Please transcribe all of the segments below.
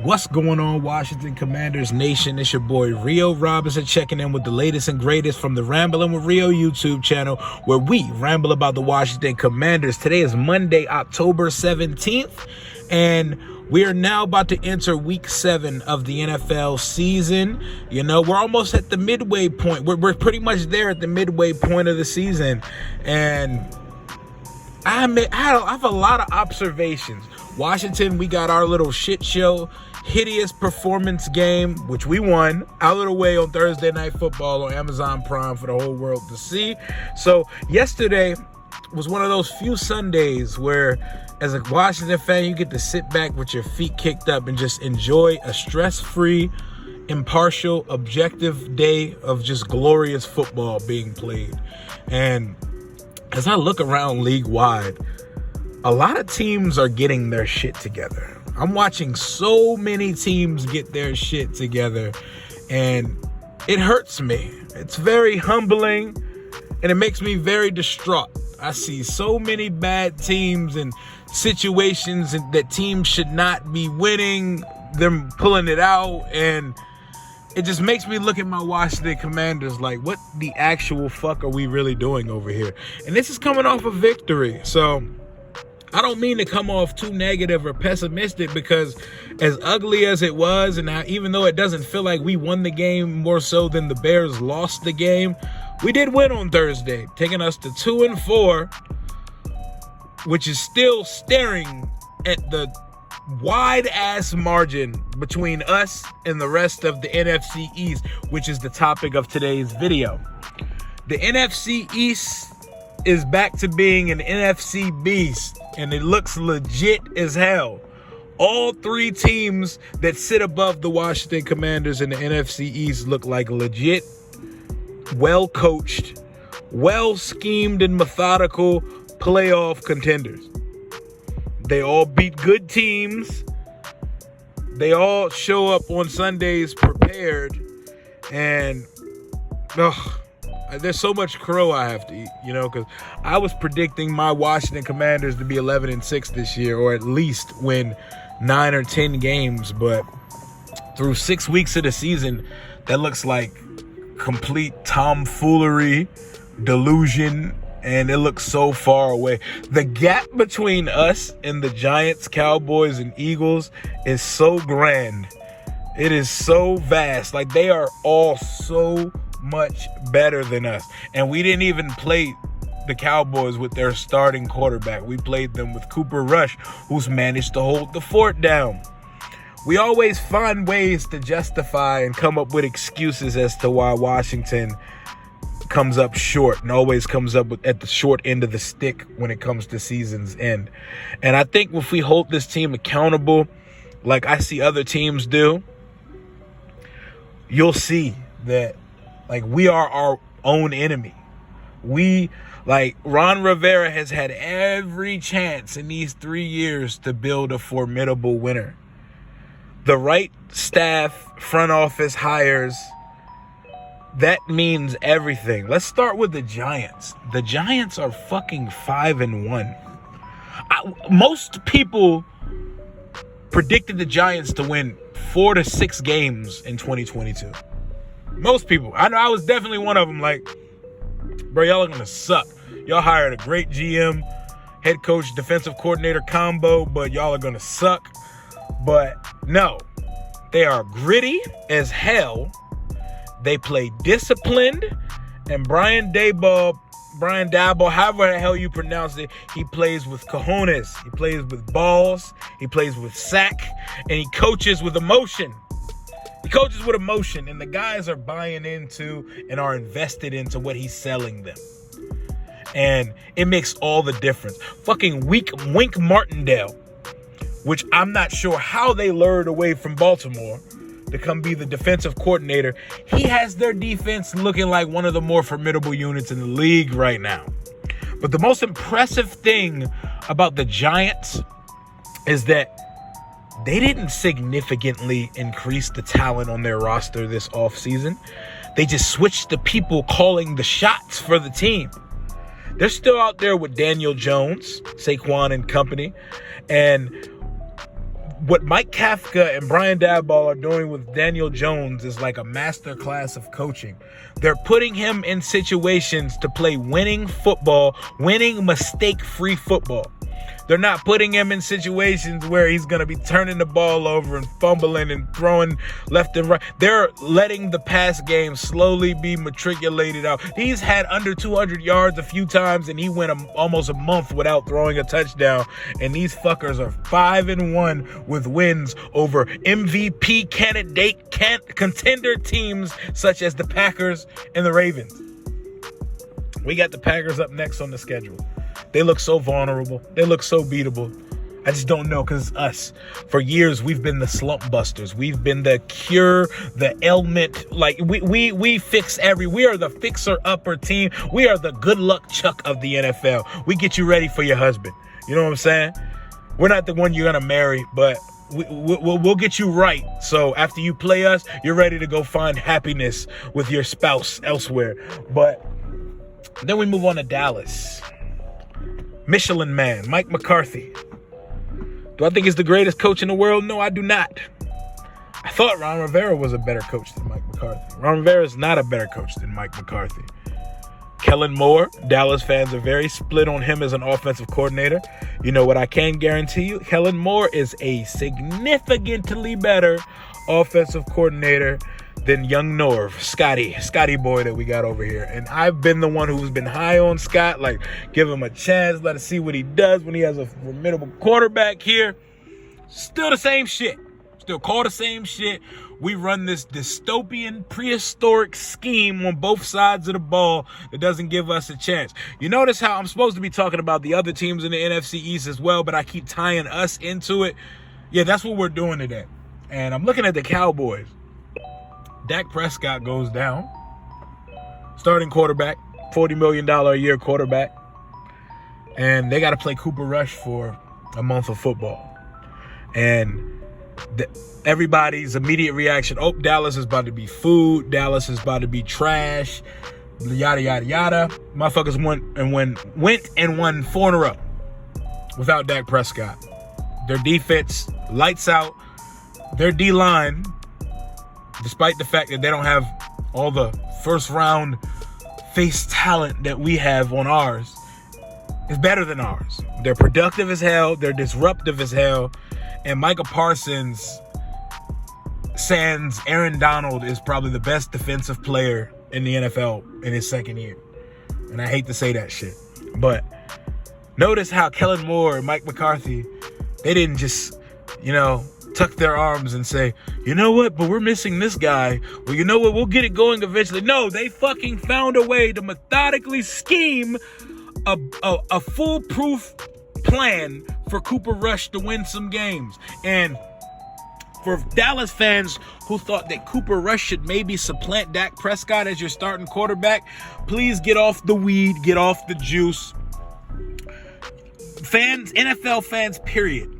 What's going on, Washington Commanders Nation? It's your boy Rio Robinson checking in with the latest and greatest from the Ramblin' with Rio YouTube channel, where we ramble about the Washington Commanders. Today is Monday, October 17th, and we are now about to enter week 7 of the NFL season. You know, we're almost at the midway point. We're pretty much there at the midway point of the season, and I have a lot of observations. Washington, we got our little shit show, hideous performance game, which we won, out of the way on Thursday Night Football on Amazon Prime for the whole world to see. So yesterday was one of those few Sundays where, as a Washington fan, you get to sit back with your feet kicked up and just enjoy a stress-free, impartial, objective day of just glorious football being played. And as I look around league-wide, a lot of teams are getting their shit together. I'm watching so many teams get their shit together, and it hurts me. It's very humbling, and it makes me very distraught. I see so many bad teams and situations that teams should not be winning, them pulling it out, and it just makes me look at my Washington Commanders like, what the actual fuck are we really doing over here? And this is coming off a victory, so I don't mean to come off too negative or pessimistic, because as ugly as it was, and even though it doesn't feel like we won the game more so than the Bears lost the game, we did win on Thursday, taking us to 2-4, which is still staring at the wide-ass margin between us and the rest of the NFC East, which is the topic of today's video. The NFC East is back to being an NFC beast, and it looks legit as hell. All three teams that sit above the Washington Commanders in the NFC East look like legit, well-coached, well-schemed and methodical playoff contenders. They all beat good teams. They all show up on Sundays prepared, and there's so much crow I have to eat, because I was predicting my Washington Commanders to be 11-6 this year, or at least win 9 or 10 games. But through 6 weeks of the season, that looks like complete tomfoolery, delusion, and it looks so far away. The gap between us and the Giants, Cowboys, and Eagles is so grand. It is so vast. Like, they are all so much better than us. And we didn't even play the Cowboys with their starting quarterback. We played them with Cooper Rush, who's managed to hold the fort down. We always find ways to justify and come up with excuses as to why Washington comes up short, and always comes up at the short end of the stick when it comes to season's end. And I think if we hold this team accountable like I see other teams do, you'll see that, like, we are our own enemy. Ron Rivera has had every chance in these 3 years to build a formidable winner. The right staff, front office hires, that means everything. Let's start with the Giants. The Giants are fucking 5-1. Most people predicted the Giants to win 4 to 6 games in 2022. Most people. I know I was definitely one of them. Like, bro, y'all are going to suck. Y'all hired a great GM, head coach, defensive coordinator combo, but y'all are going to suck. But no, they are gritty as hell. They play disciplined. And Brian Daboll, however the hell you pronounce it, he plays with cojones. He plays with balls. He plays with sack. And he coaches with emotion. And the guys are buying into and are invested into what he's selling them. And it makes all the difference. Fucking Wink Martindale, which I'm not sure how they lured away from Baltimore to come be the defensive coordinator. He has their defense looking like one of the more formidable units in the league right now. But the most impressive thing about the Giants is that they didn't significantly increase the talent on their roster this offseason. They just switched the people calling the shots for the team. They're still out there with Daniel Jones, Saquon and company. And what Mike Kafka and Brian Daboll are doing with Daniel Jones is like a masterclass of coaching. They're putting him in situations to play winning football, winning mistake-free football. They're not putting him in situations where he's going to be turning the ball over and fumbling and throwing left and right. They're letting the pass game slowly be matriculated out. He's had under 200 yards a few times, and he went almost a month without throwing a touchdown. And these fuckers are 5-1 with wins over MVP candidate contender teams such as the Packers and the Ravens. We got the Packers up next on the schedule. They look so vulnerable. They look so beatable. I just don't know, because us, for years, we've been the slump busters. We've been the cure, the ailment. Like, we fix we are the fixer-upper team. We are the good luck Chuck of the NFL. We get you ready for your husband. You know what I'm saying? We're not the one you're going to marry, but we'll get you right. So after you play us, you're ready to go find happiness with your spouse elsewhere. But then we move on to Dallas. Michelin Man, Mike McCarthy. Do I think he's the greatest coach in the world? No, I do not. I thought Ron Rivera was a better coach than Mike McCarthy. Ron Rivera is not a better coach than Mike McCarthy. Kellen Moore, Dallas fans are very split on him as an offensive coordinator. You know what I can guarantee you? Kellen Moore is a significantly better offensive coordinator than young Norv, Scotty boy that we got over here. And I've been the one who's been high on Scott, like, give him a chance, let us see what he does when he has a formidable quarterback here. Still the same shit. Still call the same shit. We run this dystopian, prehistoric scheme on both sides of the ball that doesn't give us a chance. You notice how I'm supposed to be talking about the other teams in the NFC East as well, but I keep tying us into it. Yeah, that's what we're doing today. And I'm looking at the Cowboys. Dak Prescott goes down. Starting quarterback, $40 million a year quarterback. And they got to play Cooper Rush for a month of football. And everybody's immediate reaction, oh, Dallas is about to be food. Dallas is about to be trash. Yada, yada, yada. Motherfuckers went and won 4 in a row without Dak Prescott. Their defense, lights out. Their D-line, despite the fact that they don't have all the first-round face talent that we have on ours, is better than ours. They're productive as hell. They're disruptive as hell. And Micah Parsons, sans Aaron Donald, is probably the best defensive player in the NFL in his second year. And I hate to say that shit. But notice how Kellen Moore and Mike McCarthy, they didn't just, tuck their arms and say, you know what, but we're missing this guy. Well, you know what, we'll get it going eventually. No, they fucking found a way to methodically scheme a foolproof plan for Cooper Rush to win some games. And for Dallas fans who thought that Cooper Rush should maybe supplant Dak Prescott as your starting quarterback, please get off the weed, get off the juice. Fans, NFL fans, period.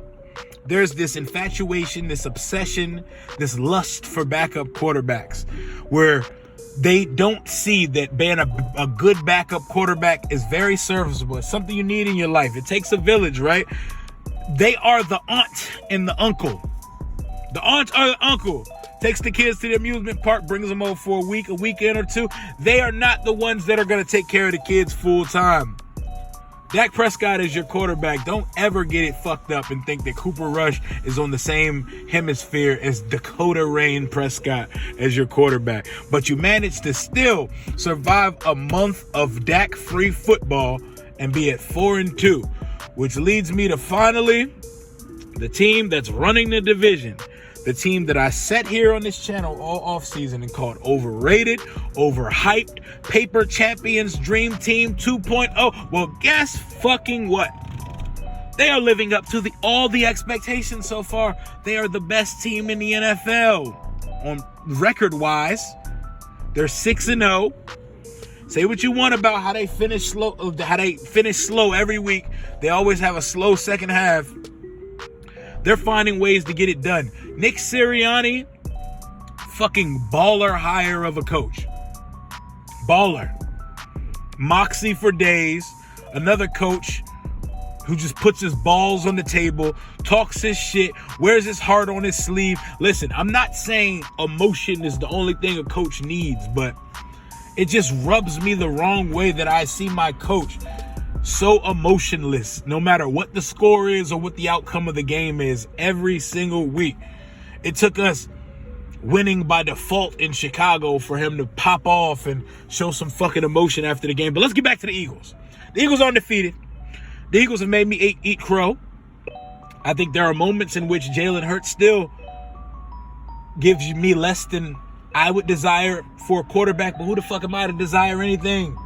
There's this infatuation, this obsession, this lust for backup quarterbacks where they don't see that being a good backup quarterback is very serviceable. It's something you need in your life. It takes a village, right? They are the aunt and the uncle. The aunt or the uncle takes the kids to the amusement park, brings them over for a weekend or two. They are not the ones that are going to take care of the kids full time. Dak Prescott is your quarterback. Don't ever get it fucked up and think that Cooper Rush is on the same hemisphere as Dakota Rain Prescott as your quarterback. But you managed to still survive a month of Dak-free football and be at 4-2, which leads me to finally the team that's running the division. The team that I sat here on this channel all offseason and called overrated, overhyped, paper champions, dream team 2.0. Well, guess fucking what? They are living up to all the expectations so far. They are the best team in the NFL. On record-wise, they're 6-0. Say what you want about how they finish slow every week. They always have a slow second half. They're finding ways to get it done. Nick Sirianni, fucking baller hire of a coach. Baller. Moxie for days. Another coach who just puts his balls on the table, talks his shit, wears his heart on his sleeve. Listen, I'm not saying emotion is the only thing a coach needs, but it just rubs me the wrong way that I see my coach so emotionless, no matter what the score is or what the outcome of the game is, every single week. It took us winning by default in Chicago for him to pop off and show some fucking emotion after the game. But let's get back to the Eagles. The Eagles are undefeated. The Eagles have made me eat crow. I think there are moments in which Jalen Hurts still gives me less than I would desire for a quarterback, but who the fuck am I to desire anything?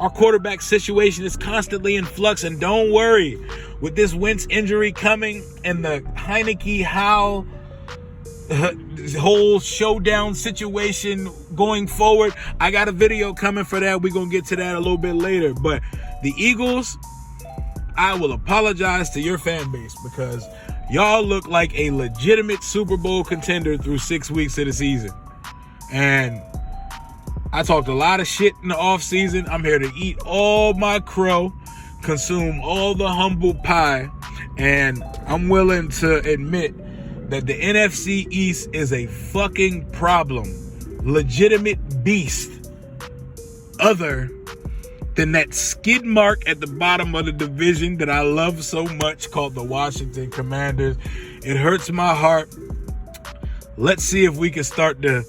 Our quarterback situation is constantly in flux, and don't worry, with this Wentz injury coming and the Heineke Howe whole showdown situation going forward, I got a video coming for that. We're going to get to that a little bit later. But the Eagles, I will apologize to your fan base because y'all look like a legitimate Super Bowl contender through 6 weeks of the season. And I talked a lot of shit in the offseason. I'm here to eat all my crow, consume all the humble pie, and I'm willing to admit that the NFC East is a fucking problem. Legitimate beast. Other than that skid mark at the bottom of the division that I love so much called the Washington Commanders. It hurts my heart. Let's see if we can start to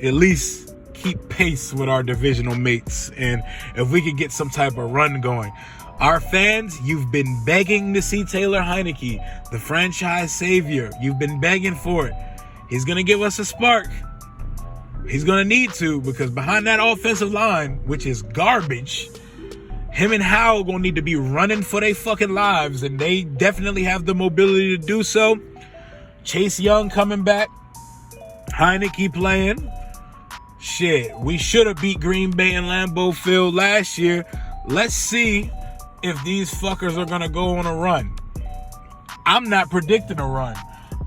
at least keep pace with our divisional mates and if we can get some type of run going. Our fans, you've been begging to see Taylor Heineke, the franchise savior. You've been begging for it. He's going to give us a spark. He's going to need to, because behind that offensive line, which is garbage, him and Howe are going to need to be running for their fucking lives, and they definitely have the mobility to do so. Chase Young coming back. Heineke playing. Shit, we should have beat Green Bay and Lambeau Field last year. Let's see if these fuckers are going to go on a run. I'm not predicting a run.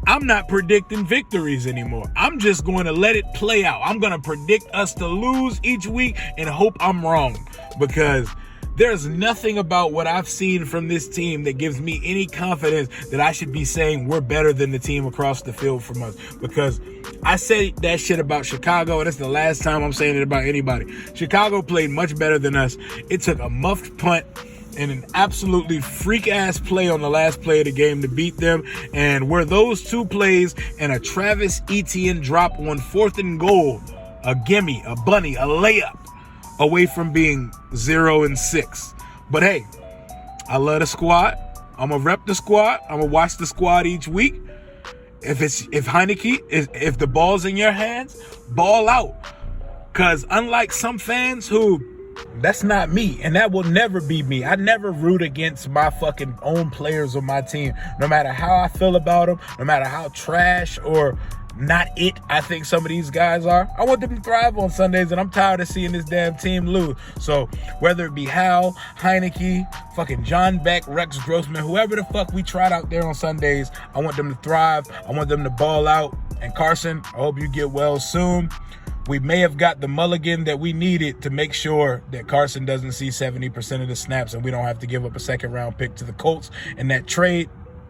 I'm not predicting victories anymore. I'm just going to let it play out. I'm going to predict us to lose each week and hope I'm wrong, because there's nothing about what I've seen from this team that gives me any confidence that I should be saying we're better than the team across the field from us, because I said that shit about Chicago, and it's the last time I'm saying it about anybody. Chicago played much better than us. It took a muffed punt and an absolutely freak-ass play on the last play of the game to beat them. And were those two plays and a Travis Etienne drop on 4th and goal, a gimme, a bunny, a layup, away from being 0-6. But hey, I love the squad. I'm going to rep the squad. I'm going to watch the squad each week. If Heineke, if the ball's in your hands, ball out. Because unlike some fans who, that's not me, and that will never be me. I never root against my fucking own players on my team, no matter how I feel about them, no matter how trash or not it I think some of these guys are. I want them to thrive on Sundays, and I'm tired of seeing this damn team lose. So whether it be Hal, Heineke, fucking John Beck, Rex Grossman, whoever the fuck we tried out there on Sundays, I want them to thrive. I want them to ball out. And Carson, I hope you get well soon. We may have got the mulligan that we needed to make sure that Carson doesn't see 70% of the snaps and we don't have to give up a second-round pick to the Colts in that trade,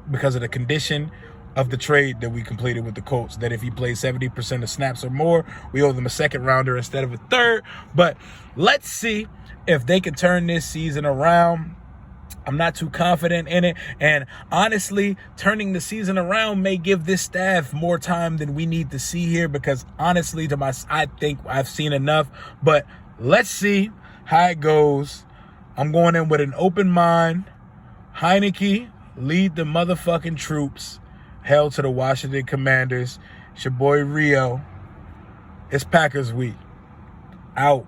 because of the condition of the trade that we completed with the Colts, that if he plays 70% of snaps or more, we owe them a second-rounder instead of a third. But let's see if they can turn this season around. I'm not too confident in it. And honestly, turning the season around may give this staff more time than we need to see here, because honestly, I think I've seen enough. But let's see how it goes. I'm going in with an open mind. Heineke, lead the motherfucking troops. Hell to the Washington Commanders. It's your boy Rio. It's Packers week. Out.